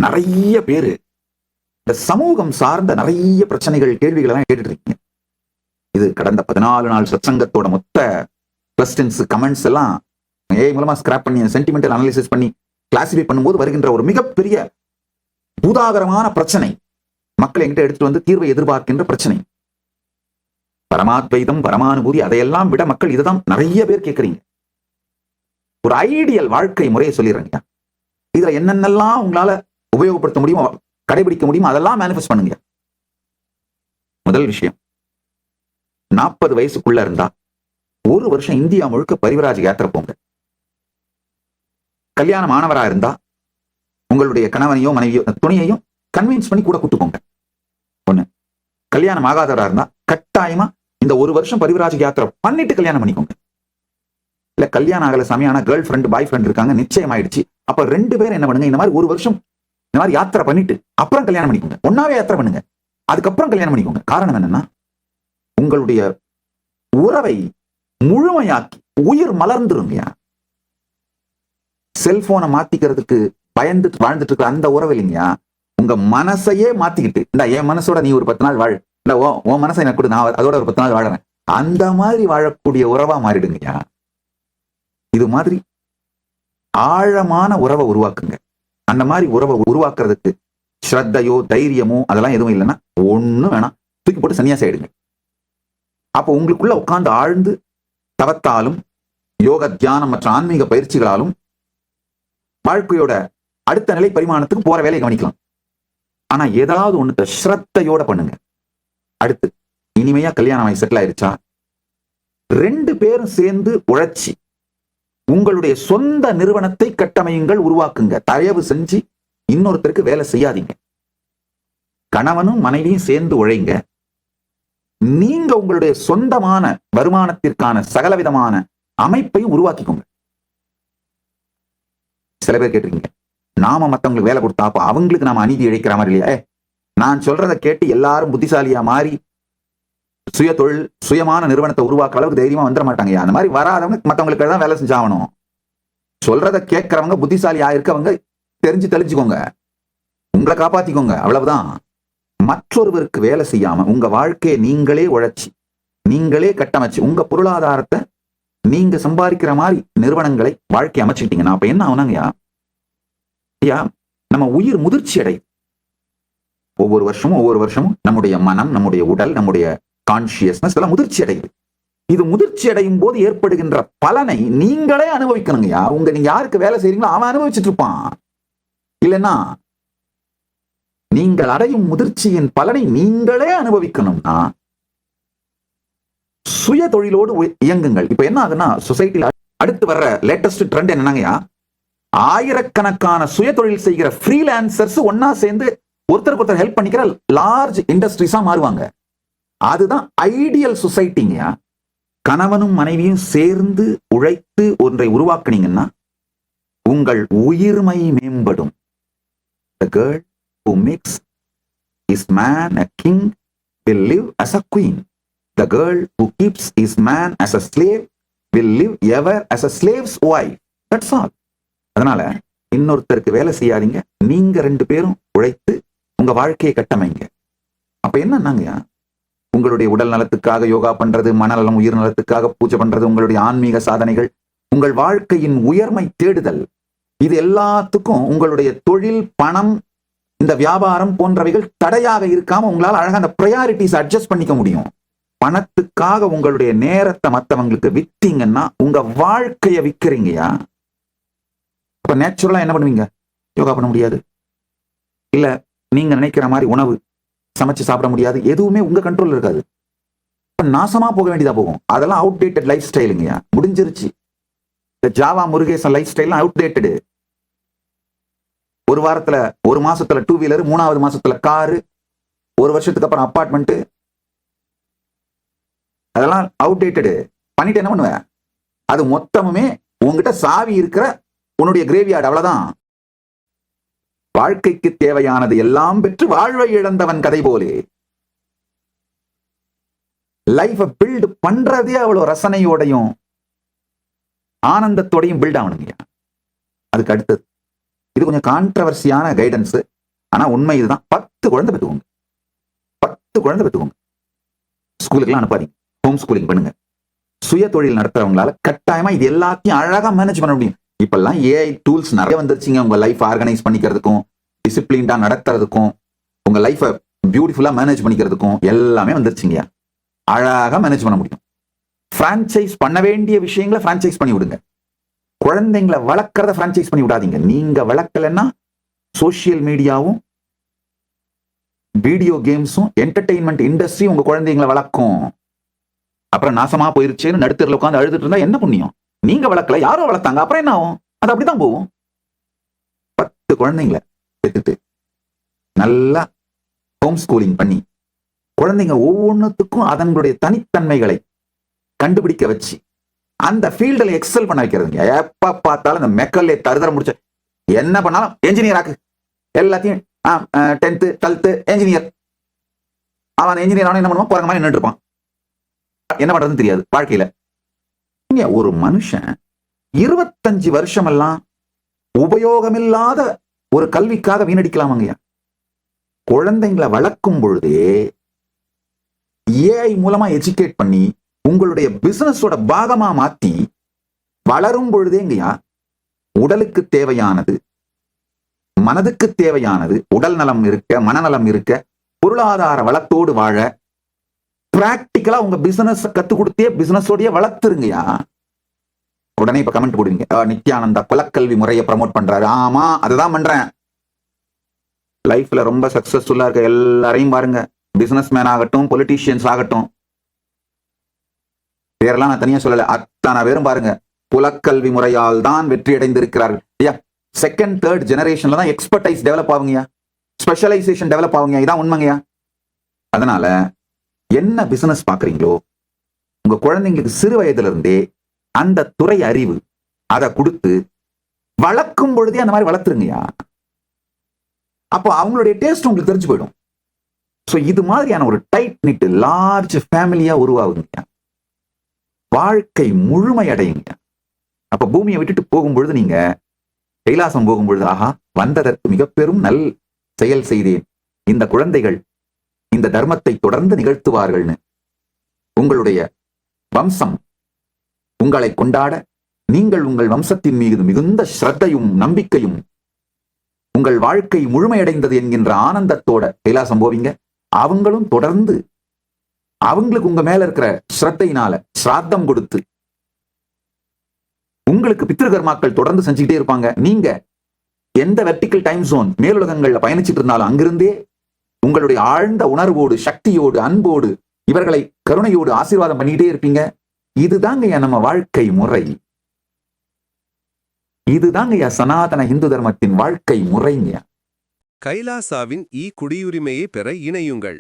நிறைய பேரு இந்த சமூகம் சார்ந்த நிறைய பிரச்சனைகள், கேள்விகள் எல்லாம் கேட்டுட்டு இருக்கீங்க. இது கடந்த 14 நாள் சத்சங்கத்தோட மொத்த கொஸ்டின்ஸ், கமெண்ட்ஸ் எல்லாம் ஏஐ மூலமா ஸ்கிராப் பண்ணி சென்டிமெண்டல் அனாலிசிஸ் பண்ணி கிளாசிஃபை பண்ணும்போது வருகின்ற ஒரு மிகப்பெரிய பூதாகரமான பிரச்சனை, மக்கள் என்கிட்ட எடுத்துட்டு வந்து தீர்வை எதிர்பார்க்கின்ற பிரச்சனை. பரமாத்வைதம், பரமானுபூதி, அதையெல்லாம் விட மக்கள் இதுதான் நிறைய பேர் கேட்கறீங்க. ஒரு ஐடியல் வாழ்க்கை முறையை சொல்லிடுறீங்க. இதுல என்னென்னலாம் உங்களால உபயோகப்படுத்த முடியுமோ, கடைபிடிக்க முடியுமோ அதெல்லாம் மேனிஃபெஸ்ட் பண்ணுங்க. முதல் விஷயம், 40 வயசுக்குள்ள இருந்தா 1 வருஷம் இந்தியா முழுக்க பரிவராஜ யாத்திரை போங்க. கல்யாணம் ஆனவரா இருந்தா உங்களுடைய கணவனையோ மனைவியோ துணையையும் கன்வின்ஸ் பண்ணி கூட கூட்டு போங்க. ஒண்ணு. கல்யாணம் ஆகாதவரா இருந்தா கட்டாயமா இந்த 1 வருஷம் பரிவராஜ யாத்திரை பண்ணிட்டு கல்யாணம் பண்ணிக்கோங்க. இல்ல கல்யாணம் ஆகல சமையான கேர்ள் ஃப்ரெண்ட் பாய் ஃப்ரெண்ட் இருக்காங்க, நிச்சயம் ஆயிடுச்சு, அப்ப 2 பேரும் என்ன பண்ணுங்க, இந்த மாதிரி 1 வருஷம் இந்த மாதிரி யாத்திரை பண்ணிட்டு அப்புறம் கல்யாணம் பண்ணிக்கோங்க. ஒன்னாவே யாத்திரை பண்ணுங்க, அதுக்கப்புறம் கல்யாணம் பண்ணிக்கோங்க. காரணம் என்னன்னா, உங்களுடைய உறவை முழுமையாக்கி உயிர் மலர்ந்துருங்க. செல்போனை மாத்திக்கிறதுக்கு பயந்துட்டு வாழ்ந்துட்டு இருக்க அந்த உறவு இல்லைங்க, உங்க மனசையே மாத்திக்கிட்டு, இந்த என் மனசோட நீ ஒரு 10 நாள் வாழ், இல்ல உன் மனசை எனக்கு கொடு, நான் அதோட ஒரு 10 நாள் வாழறேன், அந்த மாதிரி வாழக்கூடிய உறவா மாறிடுங்கய்யா. இது மாதிரி ஆழமான உறவை உருவாக்குங்க. அந்த மாதிரி உறவை உருவாக்குறதுக்கு ஸ்ரத்தையோ தைரியமோ அதெல்லாம் எதுவும் இல்லைன்னா ஒண்ணும் வேணாம், தூக்கி போட்டு சன்னியாசி ஆயிடுங்க. அப்போ உங்களுக்குள்ள உட்கார்ந்து ஆழ்ந்து தவத்தாலும் யோக தியானம் மற்ற ஆன்மீக பயிற்சிகளாலும் வாழ்க்கையோட அடுத்த நிலை பரிமாணத்துக்கு போற வேலையை கவனிக்கலாம். ஆனா ஏதாவது ஒண்ணு ஸ்ரத்தையோட பண்ணுங்க. அடுத்து, இனிமையா கல்யாணம் ஆகி செட்டில் ஆயிடுச்சா, 2 பேரும் சேர்ந்து உழைச்சி உங்களுடைய சொந்த நிறுவனத்தை கட்டமையுங்கள், உருவாக்குங்க. தயவு செஞ்சு இன்னொருத்தருக்கு வேலை செய்யாதீங்க. கணவனும் மனைவியும் சேர்ந்து உழைங்க. நீங்க உங்களுடைய சொந்தமான வருமானத்திற்கான சகலவிதமான அமைப்பையும் உருவாக்கிக்கோங்க. சில பேர் கேட்டிருக்கீங்க, நாம மத்தவங்களுக்கு வேலை கொடுத்தா அப்ப அவங்களுக்கு நாம அநீதி இழைக்கிற மாதிரி இல்லையா? நான் சொல்றதை கேட்டு எல்லாரும் புத்திசாலியா மாறி சுய தொழில் சுயமான நிறுவனத்தை உருவாக்க அளவுக்கு தைரியமா வந்துட மாட்டாங்க. அந்த மாதிரி வராதவங்க மற்றவங்களுக்கு தான் வேலை செஞ்சாகணும். சொல்றதை கேட்கறவங்க புத்திசாலியா இருக்கவங்க தெரிஞ்சு தெளிச்சுக்கோங்க, உங்களை காப்பாத்திக்கோங்க, அவ்வளவுதான். மற்றொருவருக்கு வேலை செய்யாம உங்க வாழ்க்கையை நீங்களே உழைச்சி நீங்களே கட்டமைச்சு உங்க பொருளாதாரத்தை நீங்க சம்பாதிக்கிற மாதிரி நிறுவனங்களை வாழ்க்கை அமைச்சுக்கிட்டீங்கன்னா அப்ப என்ன ஆகுனாங்கய்யா, ஐயா நம்ம உயிர் முதிர்ச்சி அடை. ஒவ்வொரு வருஷமும் நம்முடைய மனம், நம்முடைய உடல், நம்முடைய கான்சியஸ்னஸ் எல்லாம் முதிர்ச்சி அடையுது. இது முதிர்ச்சி அடையும் போது ஏற்படுகின்ற பலனை நீங்களே அனுபவிக்கணுங்கய்யா. நீங்க யாருக்கு வேலை செய்றீங்களோ அவன் அனுபவிச்சுட்டு இருப்பான். இல்லைன்னா நீங்கள் அடையும் முதிர்ச்சியின் பலனை நீங்களே அனுபவிக்கணும்னா சுய தொழிலோடு இயங்குங்கள். இப்ப என்ன ஆகுதுன்னா, சொசைட்டில அடுத்து வர்ற லேட்டஸ்ட் ட்ரெண்ட் என்னன்னாங்கய்யா, ஆயிரக்கணக்கான சுய தொழில் செய்கிற ஃப்ரீலான்சர்ஸ் ஒன்னா சேர்ந்து ஒருத்தருக்கு ஒருத்தர் ஹெல்ப் பண்ணிக்கிற லார்ஜ் இண்டஸ்ட்ரீஸா மாறுவாங்க. அதுதான் ஐடியல் சொசைட்டிங்க. கணவனும் மனைவியும் சேர்ந்து உழைத்து ஒன்றை உருவாக்குனீங்கன்னா உங்கள் உயிர்மை மேம்படும். The girl who makes his man a king will live as a queen. The girl who keeps his man as a slave will live ever as a slave's wife. That's all. அதனால இன்னொருத்தருக்கு வேலை செய்யாதீங்க, நீங்க 2 பேரும் உழைத்து உங்க வாழ்க்கையை கட்டமைங்க. அப்ப என்னன்னாங்க, உங்களுடைய உடல் நலத்துக்காக யோகா பண்றது, மனநலம் உயிர் நலத்துக்காக பூஜை பண்றது, உங்களுடைய ஆன்மீக சாதனைகள், உங்கள் வாழ்க்கையின் உயர்மை தேடுதல், இது எல்லாத்துக்கும் உங்களுடைய தொழில், பணம், இந்த வியாபாரம் போன்றவைகள் தடையாக இருக்காம உங்களால் அழகா அந்த ப்ரையாரிட்டிஸ் அட்ஜஸ்ட் பண்ணிக்க முடியும். பணத்துக்காக உங்களுடைய நேரத்தை மற்றவங்களுக்கு வித்தீங்கன்னா உங்க வாழ்க்கைய விற்கிறீங்கயா. அப்ப நேச்சுரலா என்ன பண்ணுவீங்க, யோகா பண்ண முடியாது, இல்ல நீங்க நினைக்கிற மாதிரி உணவு சமைச்சு சாப்பிட முடியாது, எதுவுமே உங்க கண்ட்ரோல் இருக்காது, நாசமா போக வேண்டியதா போகும். அதெல்லாம் அவுடேட்டட் லைஃப் ஸ்டைலுங்க, முடிஞ்சிருச்சு. இந்த Java Murugesan life style outdated. ஒரு வாரத்துல, ஒரு மாசத்துல 2 வீலர், 3வது மாசத்துல காரு, 1 வருஷத்துக்கு அப்புறம் அப்பார்ட்மெண்ட், அதெல்லாம் அவுடேட்டடு. பண்ணிட்டு என்ன பண்ணுவ, அது மொத்தமுமே உங்ககிட்ட சாவி இருக்கிற உன்னுடைய கிரேவியார்டு, அவ்வளவுதான். வாழ்க்கைக்கு தேவையானது எல்லாம் பெற்று வாழ்வை இழந்தவன் கதை போலே. லைஃப பில்ட் பண்றதே அவ்வளவு ரசனையோடையும் ஆனந்தத்தோடையும் பில்ட் ஆகணுங்க. அதுக்கு அடுத்தது, இது கொஞ்சம் கான்ட்ரவர்சியான கைடன்ஸ், ஆனா உண்மை இதுதான், 10 குழந்தை பெற்றுக்கோங்க, 10 குழந்தை பெற்றுக்கோங்க. ஸ்கூலுக்குலாம் அனுப்பாதீங்க, ஹோம் ஸ்கூலிங் பண்ணுங்க. சுய தொழில் நடத்துறவங்களால கட்டாயமா இது எல்லாத்தையும் அழகா மேனேஜ் பண்ண முடியும். இப்பெல்லாம் ஏஐ டூல்ஸ் நிறைய வந்துருச்சுங்க, உங்க லைஃப் ஆர்கனைஸ் பண்ணிக்கிறதுக்கும், டிசிப்ளின்டா நடத்துறதுக்கும், உங்க லைஃப பியூட்டிஃபுல்லா மேனேஜ் பண்ணிக்கிறதுக்கும் எல்லாமே வந்துருச்சுங்க. அழகா மேனேஜ் பண்ண முடியும். பிரான்சைஸ் பண்ண வேண்டிய விஷயங்களை பிரான்சைஸ் பண்ணி விடுங்க. குழந்தைங்களை வளர்க்கறத பிரான்சைஸ் பண்ணி விடாதீங்க. நீங்க வளர்க்கலன்னா சோசியல் மீடியாவும் வீடியோ கேம்ஸும் என்டர்டெயின்மெண்ட் இண்டஸ்ட்ரி உங்க குழந்தைங்களை வளர்க்கும். அப்புறம் நாசமா போயிருச்சுன்னு நடுத்தரில் உட்காந்து அழுதுட்டு இருந்தா என்ன புண்ணியம்? நீங்க வளர்க்கல, யாரோ வளர்த்தாங்க, அப்புறம் என்ன ஆகும்? அது அப்படிதான் போகும். 10 குழந்தைங்களை பெற்றுட்டு நல்லா ஹோம் ஸ்கூலிங் பண்ணி குழந்தைங்க ஒவ்வொன்றுத்துக்கும் அதனுடைய தனித்தன்மைகளை கண்டுபிடிக்க வச்சு அந்த ஃபீல்டில் எக்ஸல் பண்ண வைக்கிறதுங்க. எப்ப பார்த்தாலும் இந்த மெக்கல்லே தருதர முடிச்ச என்ன பண்ணாலும் என்ஜினியர் ஆக்கு, எல்லாத்தையும் 10th 12th என்ஜினியர். அவன் என்ஜினியர் ஆனா என்ன பண்ணுவான்? போற மாதிரி நின்று இருப்பான், என்ன பண்றதுன்னு தெரியாது வாழ்க்கையில. ஒரு மனுஷன் 25 வருஷம் எல்லாம் உபயோகமில்லாத ஒரு கல்விக்காக வீணடிக்கலாமாங்கய்யா. குழந்தைங்களை வளர்க்கும் பொழுதே ஏஐ மூலமா எஜுகேட் பண்ணி உங்களுடைய பிசினஸோட பாகமா மாத்தி வளரும் பொழுதேங்கய்யா உடலுக்கு தேவையானது, மனதுக்கு தேவையானது, உடல் நலம் இருக்க, மனநலம் இருக்க, பொருளாதார வளத்தோடு வாழ பிராக்டிக்கலா உங்க பிசினஸ் கத்து கொடுத்தே பிசினஸோடய வளர்த்துருங்கயா. உடனே இப்ப கமெண்ட் போடுவீங்க, நித்யானந்தா குலக்கல்வி முறையை ப்ரமோட் பண்றாரு. ஆமா, அதுதான் பண்றேன். லைஃப்ல ரொம்ப சக்சஸ்ஃபுல்லா இருக்க எல்லாரையும் பாருங்க, பிசினஸ் மேன் ஆகட்டும், பொலிட்டீஷியன்ஸ் ஆகட்டும், பேரெல்லாம் நான் தனியா சொல்லல, அத்தனை பேரும் பாருங்க குலக்கல்வி முறையால் தான் வெற்றி அடைந்திருக்கிறார்கள். செகண்ட் தேர்ட் ஜெனரேஷன்ல தான் எக்ஸ்பர்டைஸ் டெவலப் ஆகுங்க, ஸ்பெஷலைசேஷன் டெவலப் ஆகுங்க. இதான் உண்மைங்கயா. அதனால என்ன பிசினஸ் பாக்குறீங்களோ உங்க குழந்தைங்களுக்கு சிறு வயதுல இருந்தே அந்த துறை அறிவு அதை கொடுத்து வளர்க்கும் பொழுதே அந்த மாதிரி வளர்த்துருங்கயா. அப்போ அவங்களுடைய டேஸ்ட் உங்களுக்கு தெரிஞ்சு போயிடும். சோ இது மாதிரியான ஒரு டைட் நிட் லார்ஜ் ஃபேமிலியா உருவாகுங்க, வாழ்க்கை முழுமையடையுங்க. அப்ப பூமியை விட்டுட்டு போகும்பொழுது, நீங்க கைலாசம் போகும்பொழுது, ஆஹா வந்ததற்கு மிக பெரும் நல் செயல் செய்தேன், இந்த குழந்தைகள் இந்த தர்மத்தை தொடர்ந்து நிகழ்த்துவார்கள்னு உங்களுடைய வம்சம் உங்களை கொண்டாட, நீங்கள் உங்கள் வம்சத்தின் மீது மிகுந்த ஸ்ரத்தையும் நம்பிக்கையும் உங்கள் வாழ்க்கை முழுமையடைந்தது என்கின்ற ஆனந்தத்தோட கைலாசம் போவீங்க. அவங்களும் தொடர்ந்து அவங்களுக்கு உங்க மேல இருக்கிற ஸ்ரத்தையினால சிராத்தம் கொடுத்து உங்களுக்கு பித்ருகர்மாக்கள் தொடர்ந்து செஞ்சுக்கிட்டே இருப்பாங்க. நீங்க எந்த வெர்டிக்கல் டைம் ஜோன் மேலுலகங்கள்ல பயணிச்சுட்டு இருந்தாலும் அங்கிருந்தே உங்களுடைய ஆழ்ந்த உணர்வோடு, சக்தியோடு, அன்போடு இவர்களை கருணையோடு ஆசீர்வாதம் பண்ணிக்கிட்டே இருப்பீங்க. இதுதாங்கய்யா நம்ம வாழ்க்கை முறை. இதுதாங்கய்யா சனாதன இந்து தர்மத்தின் வாழ்க்கை முறைங்க. கைலாசாவின் குடியுரிமையை பெற இணையுங்கள்.